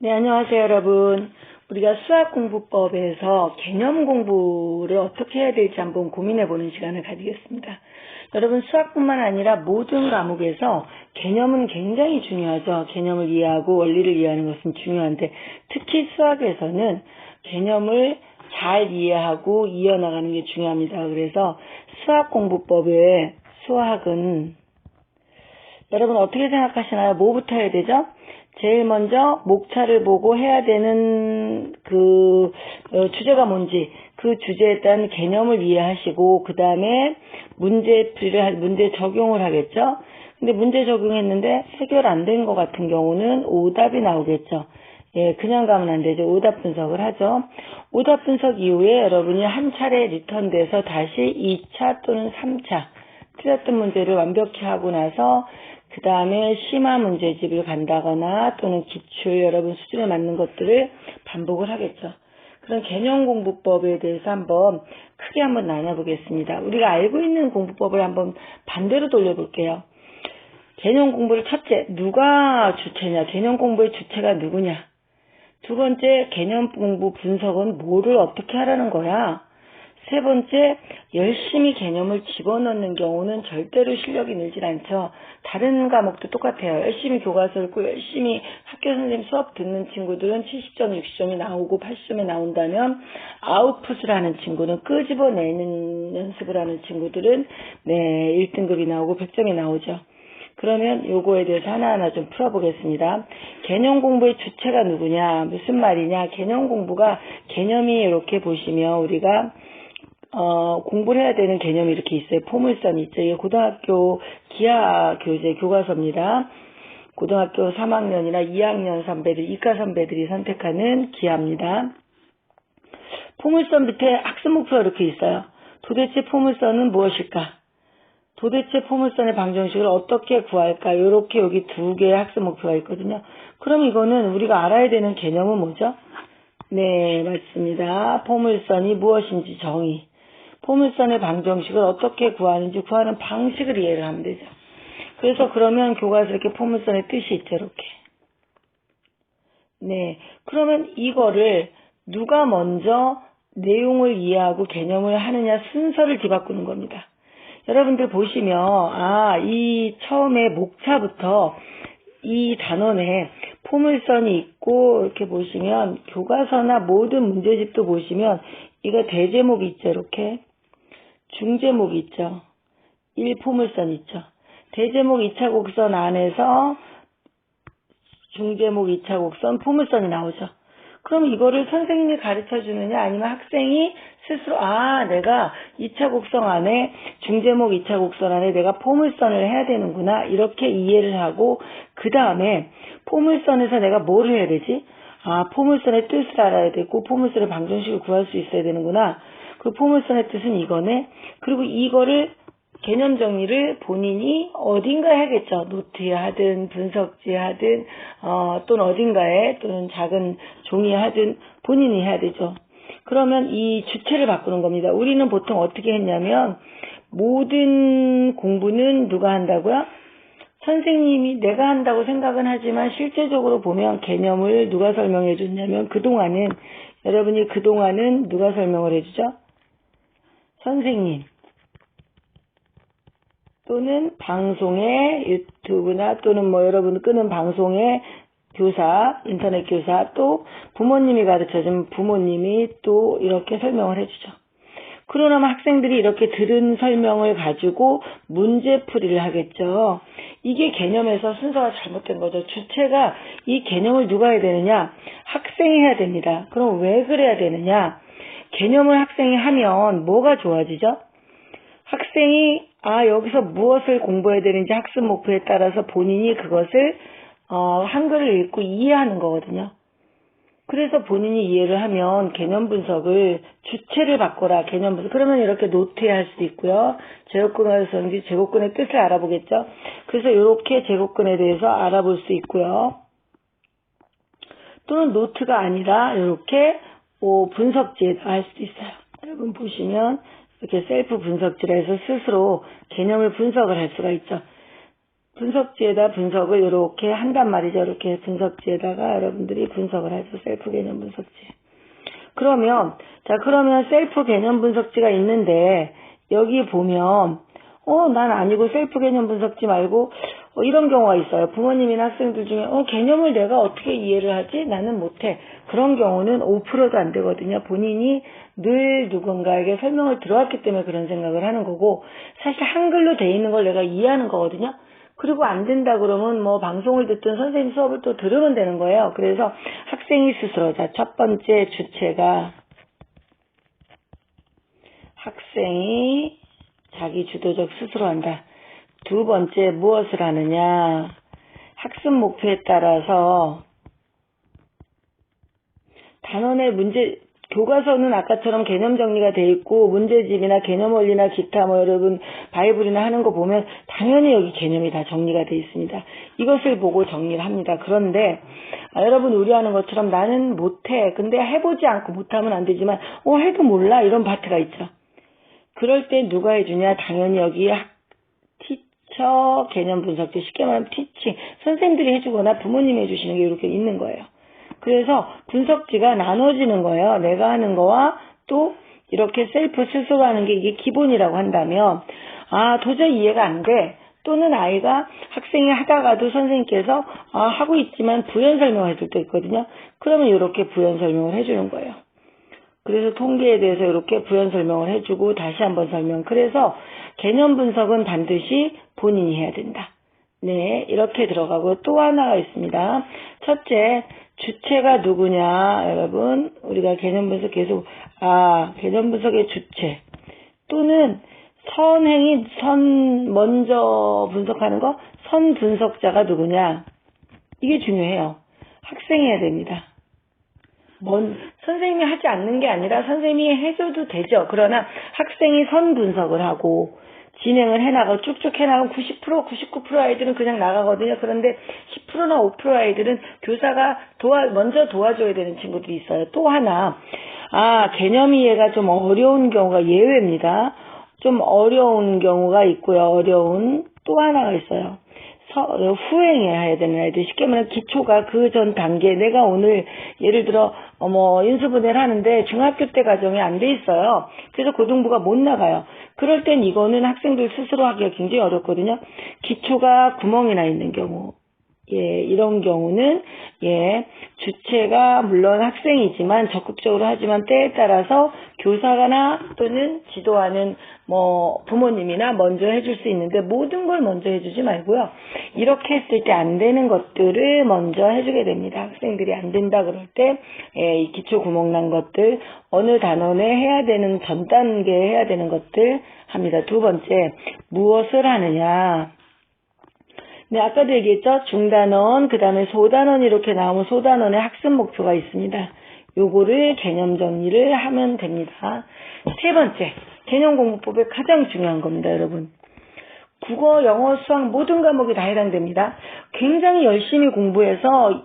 네, 안녕하세요, 여러분. 우리가 수학공부법에서 개념 공부를 어떻게 해야 될지 한번 고민해보는 시간을 가지겠습니다. 여러분, 수학뿐만 아니라 모든 과목에서 개념은 굉장히 중요하죠. 개념을 이해하고 원리를 이해하는 것은 중요한데, 특히 수학에서는 개념을 잘 이해하고 이어나가는 게 중요합니다. 그래서 수학공부법의 수학은 여러분 어떻게 생각하시나요? 뭐부터 해야 되죠? 제일 먼저 목차를 보고 해야 되는 주제가 뭔지 그 주제에 대한 개념을 이해하시고 그 다음에 문제 적용을 하겠죠. 근데 문제 적용했는데 해결 안 된 것 같은 경우는 오답이 나오겠죠. 예, 그냥 가면 안 되죠. 오답 분석을 하죠. 오답 분석 이후에 여러분이 한 차례 리턴돼서 다시 2차 또는 3차 틀렸던 문제를 완벽히 하고 나서 그 다음에 심화 문제집을 간다거나 또는 기출 여러분 수준에 맞는 것들을 반복을 하겠죠. 그런 개념 공부법에 대해서 한번 크게 한번 나눠보겠습니다. 우리가 알고 있는 공부법을 한번 반대로 돌려볼게요. 개념 공부를 첫째, 누가 주체냐? 개념 공부의 주체가 누구냐? 두 번째, 개념 공부 분석은 뭐를 어떻게 하라는 거야? 세 번째, 열심히 개념을 집어넣는 경우는 절대로 실력이 늘질 않죠. 다른 과목도 똑같아요. 열심히 교과서 읽고 열심히 학교 선생님 수업 듣는 친구들은 70점, 60점이 나오고 80점이 나온다면 아웃풋을 하는 친구는 끄집어내는 연습을 하는 친구들은 1등급이 나오고 100점이 나오죠. 그러면 요거에 대해서 하나하나 좀 풀어보겠습니다. 개념 공부의 주체가 누구냐? 무슨 말이냐? 개념 공부가 개념이 이렇게 보시면 우리가 공부를 해야 되는 개념이 이렇게 있어요. 포물선이 있죠. 이게 고등학교 기하 교재 교과서입니다. 고등학교 3학년이나 2학년 선배들, 이과 선배들이 선택하는 기하입니다. 포물선 밑에 학습 목표가 이렇게 있어요. 도대체 포물선은 무엇일까? 도대체 포물선의 방정식을 어떻게 구할까? 이렇게 여기 두 개의 학습 목표가 있거든요. 그럼 이거는 우리가 알아야 되는 개념은 뭐죠? 네, 맞습니다. 포물선이 무엇인지 정의. 포물선의 방정식을 어떻게 구하는지 구하는 방식을 이해를 하면 되죠. 그래서 그러면 교과서 이렇게 포물선의 뜻이 있죠. 이렇게. 네. 그러면 이거를 누가 먼저 내용을 이해하고 개념을 하느냐 순서를 뒤바꾸는 겁니다. 여러분들 보시면 이 처음에 목차부터 이 단원에 포물선이 있고 이렇게 보시면 교과서나 모든 문제집도 보시면 이거 대제목이 있죠. 이렇게 중제목이 있죠. 1포물선 있죠. 대제목 2차 곡선 안에서 중제목 2차 곡선 포물선이 나오죠. 그럼 이거를 선생님이 가르쳐 주느냐 아니면 학생이 스스로 내가 2차 곡선 안에 중제목 2차 곡선 안에 내가 포물선을 해야 되는구나 이렇게 이해를 하고 그 다음에 포물선에서 내가 뭘 해야 되지? 포물선의 뜻을 알아야 되고 포물선의 방정식을 구할 수 있어야 되는구나. 그 포물선의 뜻은 이거네. 그리고 이거를 개념 정리를 본인이 어딘가에 하겠죠. 노트에 하든 분석지에 하든 또는 어딘가에 또는 작은 종이에 하든 본인이 해야 되죠. 그러면 이 주체를 바꾸는 겁니다. 우리는 보통 어떻게 했냐면 모든 공부는 누가 한다고요? 선생님이 내가 한다고 생각은 하지만 실제적으로 보면 개념을 누가 설명해 줬냐면 그동안은 누가 설명을 해주죠? 선생님 또는 방송에 유튜브나 또는 여러분 끄는 방송에 교사, 인터넷 교사 또 부모님이 가르쳐주면 부모님이 또 이렇게 설명을 해주죠. 그러면 학생들이 이렇게 들은 설명을 가지고 문제풀이를 하겠죠. 이게 개념에서 순서가 잘못된 거죠. 주체가 이 개념을 누가 해야 되느냐? 학생이 해야 됩니다. 그럼 왜 그래야 되느냐? 개념을 학생이 하면 뭐가 좋아지죠? 학생이 여기서 무엇을 공부해야 되는지 학습 목표에 따라서 본인이 그것을 한글을 읽고 이해하는 거거든요. 그래서 본인이 이해를 하면 개념 분석을 주체를 바꿔라. 개념 분석. 그러면 이렇게 노트에 할 수도 있고요. 제곱근에서인지 제곱근의 뜻을 알아보겠죠. 그래서 이렇게 제곱근에 대해서 알아볼 수 있고요. 또는 노트가 아니라 이렇게 분석지에 할 수도 있어요. 여러분 보시면 이렇게 셀프 분석지라 해서 스스로 개념을 분석을 할 수가 있죠. 분석지에다 분석을 이렇게 한단 말이죠. 이렇게 분석지에다가 여러분들이 분석을 하죠. 셀프 개념 분석지. 그러면 셀프 개념 분석지가 있는데 여기 보면 난 아니고 셀프 개념 분석지 말고 이런 경우가 있어요. 부모님이나 학생들 중에 개념을 내가 어떻게 이해를 하지? 나는 못해. 그런 경우는 5%도 안 되거든요. 본인이 늘 누군가에게 설명을 들어왔기 때문에 그런 생각을 하는 거고 사실 한글로 돼 있는 걸 내가 이해하는 거거든요. 그리고 안 된다 그러면 뭐 방송을 듣든 선생님 수업을 또 들으면 되는 거예요. 그래서 학생이 스스로 첫 번째 주체가 학생이 자기 주도적 스스로 한다. 두 번째 무엇을 하느냐. 학습 목표에 따라서 단원의 교과서는 아까처럼 개념 정리가 돼 있고 문제집이나 개념 원리나 기타 여러분 바이블이나 하는 거 보면 당연히 여기 개념이 다 정리가 돼 있습니다. 이것을 보고 정리를 합니다. 그런데 여러분 우려하는 것처럼 나는 못해. 근데 해보지 않고 못하면 안 되지만 해도 몰라 이런 파트가 있죠. 그럴 때 누가 해주냐? 당연히 여기 티처 개념 분석지 쉽게 말하면 티칭 선생님들이 해주거나 부모님이 해주시는 게 이렇게 있는 거예요. 그래서 분석지가 나눠지는 거예요. 내가 하는 거와 또 이렇게 셀프 스스로 하는 게 이게 기본이라고 한다면 도저히 이해가 안 돼. 또는 아이가 학생이 하다가도 선생님께서 하고 있지만 부연 설명을 해줄 때 있거든요. 그러면 이렇게 부연 설명을 해주는 거예요. 그래서 통계에 대해서 이렇게 부연 설명을 해주고 다시 한번 설명. 그래서 개념 분석은 반드시 본인이 해야 된다. 네, 이렇게 들어가고 또 하나가 있습니다. 첫째, 주체가 누구냐, 여러분. 우리가 개념 분석 계속, 개념 분석의 주체. 또는 먼저 분석하는 거, 선 분석자가 누구냐. 이게 중요해요. 학생이 해야 됩니다. 선생님이 하지 않는 게 아니라 선생님이 해줘도 되죠. 그러나 학생이 선 분석을 하고 진행을 해나가고 쭉쭉 해나가면 90%, 99% 아이들은 그냥 나가거든요. 그런데 10%나 5% 아이들은 교사가 먼저 도와줘야 되는 친구들이 있어요. 또 하나, 개념 이해가 좀 어려운 경우가 예외입니다. 좀 어려운 경우가 있고요. 어려운 또 하나가 있어요. 후행해야 되는 아이들, 쉽게 말하면 기초가 그 전 단계, 내가 오늘 예를 들어 인수분해를 하는데 중학교 때 과정이 안 돼 있어요. 그래서 고등부가 못 나가요. 그럴 땐 이거는 학생들 스스로 하기가 굉장히 어렵거든요. 기초가 구멍이 나 있는 경우, 이런 경우는 주체가 물론 학생이지만 적극적으로 하지만 때에 따라서 교사나 또는 지도하는 부모님이나 먼저 해줄 수 있는데 모든 걸 먼저 해주지 말고요. 이렇게 했을 때 안 되는 것들을 먼저 해주게 됩니다. 학생들이 안 된다 그럴 때 이 기초 구멍 난 것들 어느 단원에 해야 되는 전 단계에 해야 되는 것들 합니다. 두 번째, 무엇을 하느냐. 네, 아까도 얘기했죠. 중단원, 그 다음에 소단원 이렇게 나오면 소단원의 학습 목표가 있습니다. 요거를 개념 정리를 하면 됩니다. 세 번째, 개념 공부법의 가장 중요한 겁니다, 여러분. 국어, 영어, 수학 모든 과목이 다 해당됩니다. 굉장히 열심히 공부해서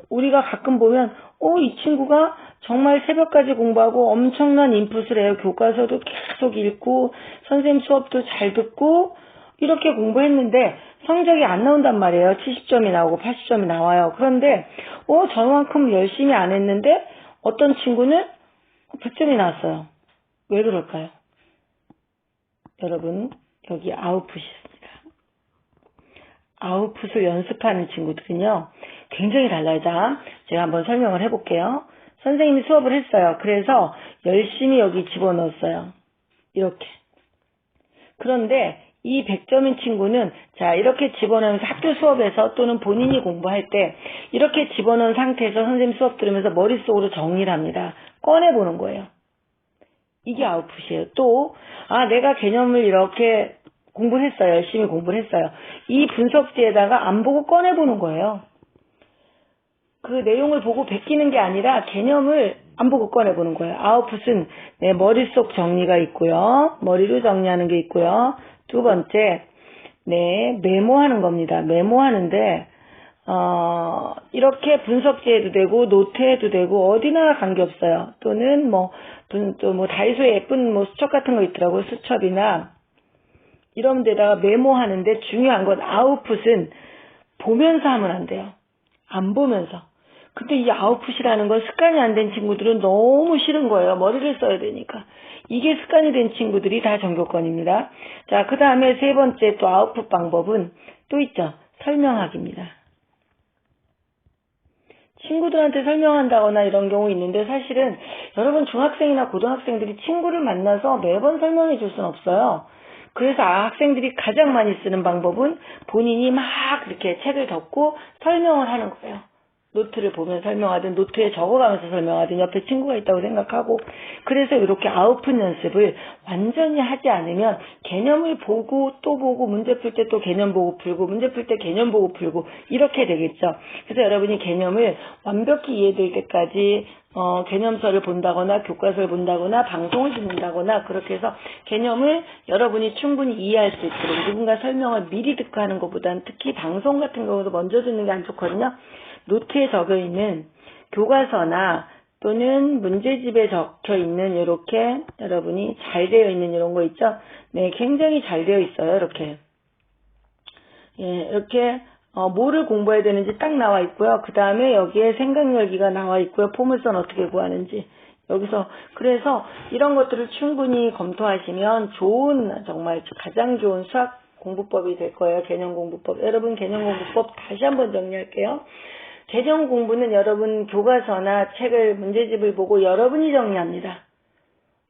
우리가 가끔 보면 이 친구가 정말 새벽까지 공부하고 엄청난 인풋을 해요. 교과서도 계속 읽고 선생님 수업도 잘 듣고 이렇게 공부했는데 성적이 안 나온단 말이에요. 70점이 나오고 80점이 나와요. 그런데 저만큼 열심히 안 했는데 어떤 친구는 100점이 나왔어요. 왜 그럴까요? 여러분, 여기 아웃풋이 있습니다. 아웃풋을 연습하는 친구들은요, 굉장히 달라요. 자, 제가 한번 설명을 해볼게요. 선생님이 수업을 했어요. 그래서 열심히 여기 집어넣었어요. 이렇게. 그런데 이 100점인 친구는 이렇게 집어넣으면서 학교 수업에서 또는 본인이 공부할 때 이렇게 집어넣은 상태에서 선생님 수업 들으면서 머릿속으로 정리를 합니다. 꺼내보는 거예요. 이게 아웃풋이에요. 또 내가 개념을 이렇게 공부를 했어요. 열심히 공부를 했어요. 이 분석지에다가 안 보고 꺼내보는 거예요. 그 내용을 보고 베끼는 게 아니라 개념을 안 보고 꺼내보는 거예요. 아웃풋은 머릿속 정리가 있고요. 머리로 정리하는 게 있고요. 두 번째, 메모하는 겁니다. 메모하는데 이렇게 분석지해도 되고 노트해도 되고 어디나 관계없어요. 또는 다이소에 예쁜 수첩 같은 거 있더라고요. 수첩이나 이런 데다가 메모하는데 중요한 건 아웃풋은 보면서 하면 안 돼요. 안 보면서. 근데 이 아웃풋이라는 건 습관이 안 된 친구들은 너무 싫은 거예요. 머리를 써야 되니까. 이게 습관이 된 친구들이 다 전교권입니다. 자, 그 다음에 세 번째 또 아웃풋 방법은 또 있죠. 설명하기입니다. 친구들한테 설명한다거나 이런 경우 있는데 사실은 여러분 중학생이나 고등학생들이 친구를 만나서 매번 설명해 줄 수는 없어요. 그래서 학생들이 가장 많이 쓰는 방법은 본인이 막 이렇게 책을 덮고 설명을 하는 거예요. 노트를 보면 설명하든 노트에 적어가면서 설명하든 옆에 친구가 있다고 생각하고 그래서 이렇게 아웃풋 연습을 완전히 하지 않으면 개념을 보고 또 보고 문제 풀 때 또 개념 보고 풀고 문제 풀 때 개념 보고 풀고 이렇게 되겠죠. 그래서 여러분이 개념을 완벽히 이해될 때까지 개념서를 본다거나 교과서를 본다거나 방송을 듣는다거나 그렇게 해서 개념을 여러분이 충분히 이해할 수 있도록 누군가 설명을 미리 듣고 하는 것보다는 특히 방송 같은 경우도 먼저 듣는 게 안 좋거든요. 노트에 적혀 있는 교과서나 또는 문제집에 적혀 있는 이렇게 여러분이 잘 되어 있는 이런 거 있죠? 네, 굉장히 잘 되어 있어요. 이렇게. 예, 이렇게 뭐를 공부해야 되는지 딱 나와 있고요. 그 다음에 여기에 생각열기가 나와 있고요. 포물선 어떻게 구하는지. 여기서 그래서 이런 것들을 충분히 검토하시면 좋은 정말 가장 좋은 수학 공부법이 될 거예요. 개념 공부법. 여러분 개념 공부법 다시 한번 정리할게요. 개념 공부는 여러분 교과서나 책을 문제집을 보고 여러분이 정리합니다.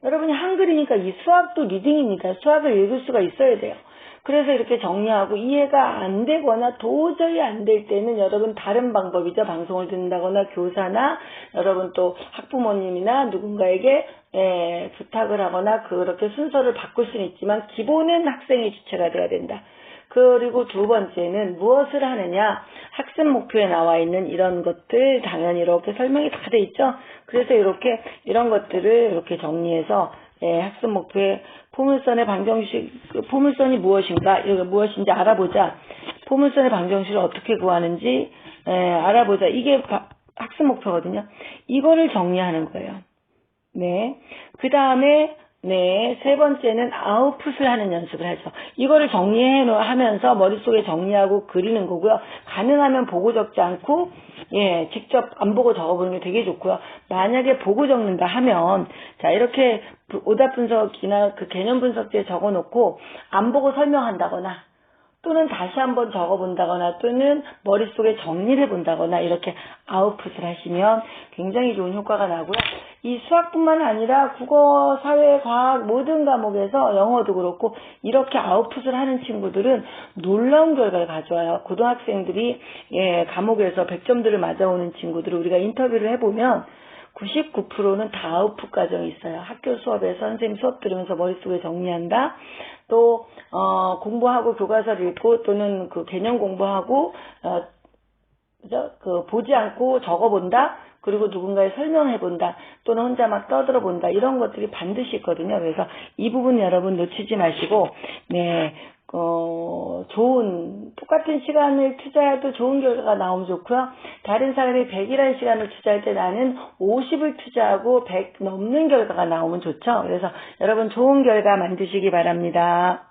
여러분이 한글이니까 이 수학도 리딩이니까 수학을 읽을 수가 있어야 돼요. 그래서 이렇게 정리하고 이해가 안 되거나 도저히 안 될 때는 여러분 다른 방법이죠. 방송을 듣는다거나 교사나 여러분 또 학부모님이나 누군가에게 부탁을 하거나 그렇게 순서를 바꿀 수는 있지만 기본은 학생의 주체가 돼야 된다. 그리고 두 번째는 무엇을 하느냐 학습 목표에 나와 있는 이런 것들 당연히 이렇게 설명이 다 돼 있죠. 그래서 이렇게 이런 것들을 이렇게 정리해서 학습 목표에 포물선의 방정식 포물선이 무엇인가 이게 무엇인지 알아보자. 포물선의 방정식을 어떻게 구하는지 알아보자. 이게 학습 목표거든요. 이거를 정리하는 거예요. 네. 그 다음에 네, 세 번째는 아웃풋을 하는 연습을 하죠. 이거를 정리하면서 머릿속에 정리하고 그리는 거고요. 가능하면 보고 적지 않고 직접 안 보고 적어보는 게 되게 좋고요. 만약에 보고 적는다 하면 자 이렇게 오답 분석이나 그 개념 분석지에 적어놓고 안 보고 설명한다거나 또는 다시 한번 적어본다거나 또는 머릿속에 정리를 해본다거나 이렇게 아웃풋을 하시면 굉장히 좋은 효과가 나고요. 이 수학뿐만 아니라 국어, 사회, 과학 모든 과목에서 영어도 그렇고 이렇게 아웃풋을 하는 친구들은 놀라운 결과를 가져와요. 고등학생들이 과목에서 100점들을 맞아오는 친구들을 우리가 인터뷰를 해보면 99%는 다 아웃풋 과정이 있어요. 학교 수업에서 선생님 수업 들으면서 머릿속에 정리한다. 또 공부하고 교과서를 읽고 또는 그 개념 공부하고 보지 않고 적어본다. 그리고 누군가에 설명해본다. 또는 혼자 막 떠들어본다. 이런 것들이 반드시 있거든요. 그래서 이 부분 여러분 놓치지 마시고 좋은 똑같은 시간을 투자해도 좋은 결과가 나오면 좋고요. 다른 사람이 100이라는 시간을 투자할 때 나는 50을 투자하고 100 넘는 결과가 나오면 좋죠. 그래서 여러분 좋은 결과 만드시기 바랍니다.